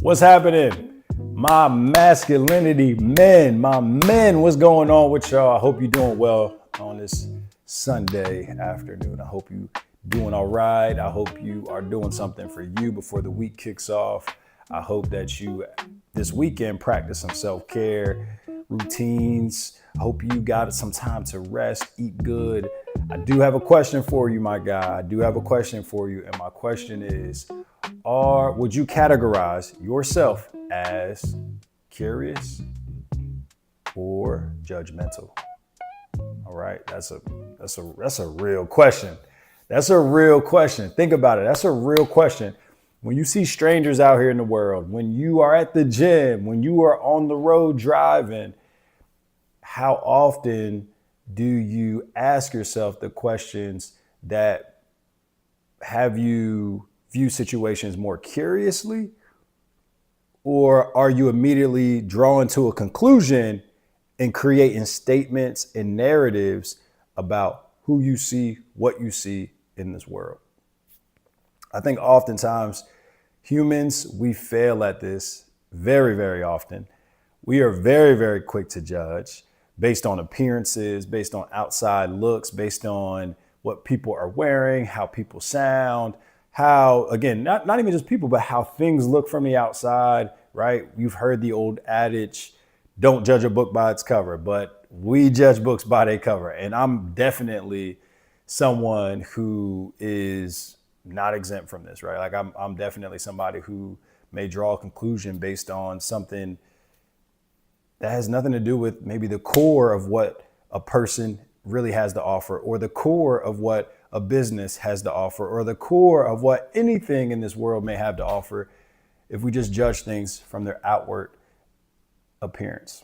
What's happening? My masculinity men, my men, what's going on with y'all? I hope you're doing well on this Sunday afternoon. I hope you doing all right. I hope you are doing something for you before the week kicks off. I hope that you this weekend practice some self-care routines. I hope you got some time to rest, eat good. I do have a question for you, my guy. I do have a question for you, and my question is, would you categorize yourself as curious or judgmental? All right, that's a real question. That's a real question. Think about it. That's a real question. When you see strangers out here in the world, when you are at the gym, when you are on the road driving, how often do you ask yourself the questions that have you view situations more curiously, or are you immediately drawn to a conclusion and creating statements and narratives about who you see, what you see in this world? I think oftentimes humans, we fail at this very, very often. We are very, very quick to judge based on appearances, based on outside looks, based on what people are wearing, how people sound, how, again, not even just people, but how things look from the outside, right? You've heard the old adage, don't judge a book by its cover, but we judge books by their cover. And I'm definitely someone who is not exempt from this, right? Like I'm definitely somebody who may draw a conclusion based on something that has nothing to do with maybe the core of what a person really has to offer, or the core of what a business has to offer, or the core of what anything in this world may have to offer, if we just judge things from their outward appearance.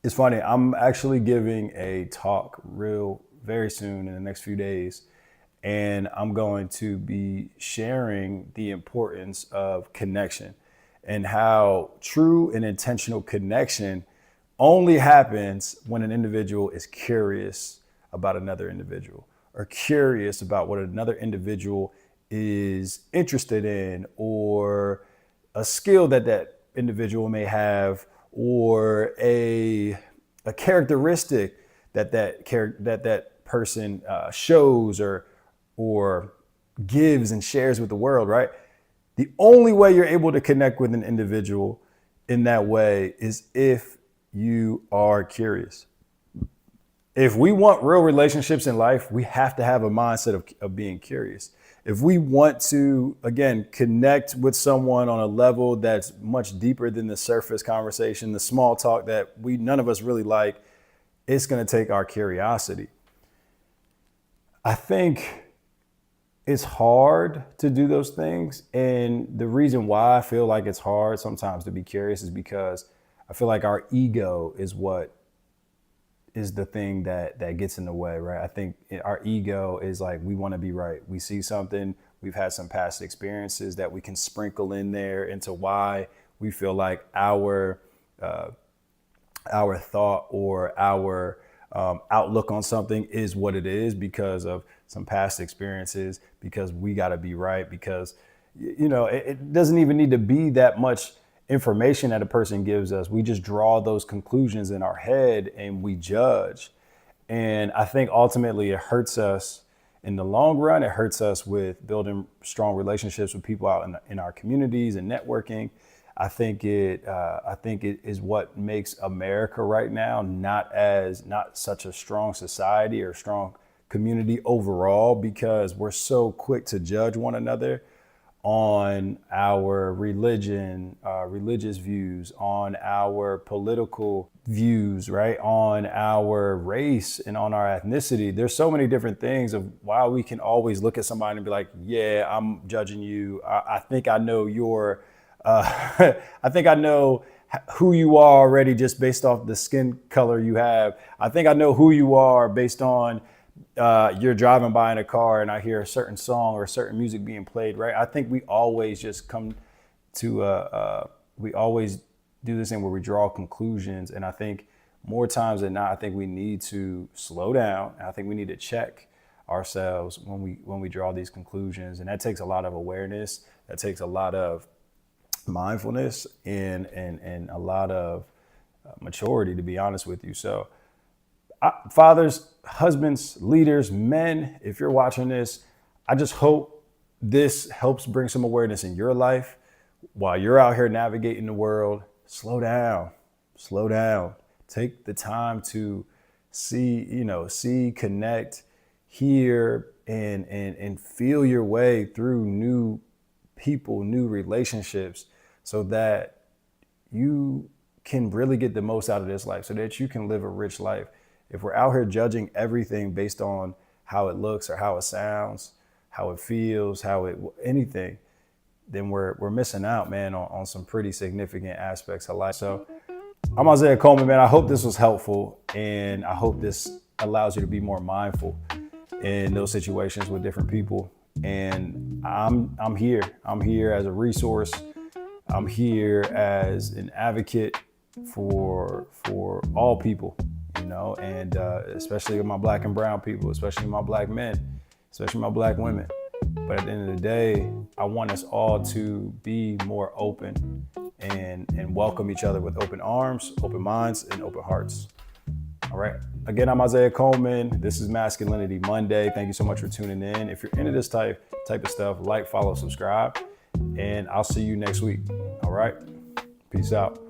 It's funny, I'm actually giving a talk very soon in the next few days, and I'm going to be sharing the importance of connection and how true and intentional connection only happens when an individual is curious about another individual, or curious about what another individual is interested in, or a skill that individual may have, or a characteristic that person shows or gives and shares with the world, right? The only way you're able to connect with an individual in that way is if you are curious. If we want real relationships in life, we have to have a mindset of being curious. If we want to, again, connect with someone on a level that's much deeper than the surface conversation, the small talk that none of us really like, it's going to take our curiosity. I think it's hard to do those things. And the reason why I feel like it's hard sometimes to be curious is because I feel like our ego is the thing that gets in the way, right? I think our ego is like, we want to be right. We see something, we've had some past experiences that we can sprinkle in there into why we feel like our thought or our outlook on something is what it is because of some past experiences, because we got to be right, because it doesn't even need to be that much information that a person gives us. We just draw those conclusions in our head and we judge. And I think ultimately it hurts us in the long run. It hurts us with building strong relationships with people out in our communities and networking. I think it is what makes America right now not such a strong society or strong community overall, because we're so quick to judge one another on our religion, religious views, on our political views, right? On our race and on our ethnicity. There's so many different things of why we can always look at somebody and be like, yeah, I'm judging you. I think I know I think I know who you are already just based off the skin color you have. I think I know who you are based on you're driving by in a car and I hear a certain song or certain music being played, right? I think we always just come to, we always do this thing where we draw conclusions. And I think more times than not, I think we need to slow down. I think we need to check ourselves when we draw these conclusions. And that takes a lot of awareness. That takes a lot of mindfulness and a lot of maturity, to be honest with you. So fathers, husbands, leaders, men, if you're watching this, I just hope this helps bring some awareness in your life while you're out here navigating the world. Slow down, slow down. Take the time to see, connect, hear, and feel your way through new people, new relationships, so that you can really get the most out of this life, so that you can live a rich life. If we're out here judging everything based on how it looks or how it sounds, how it feels, anything, then we're missing out, man, on some pretty significant aspects of life. So I'm Isaiah Coleman, man. I hope this was helpful, and I hope this allows you to be more mindful in those situations with different people. And I'm here. I'm here as a resource. I'm here as an advocate for all people, and especially my Black and brown people, especially my Black men, especially my Black women. But at the end of the day, I want us all to be more open and welcome each other with open arms, open minds, and open hearts. All right. Again, I'm Isaiah Coleman. This is Masculinity Monday. Thank you so much for tuning in. If you're into this type of stuff, like, follow, subscribe, and I'll see you next week. All right. Peace out.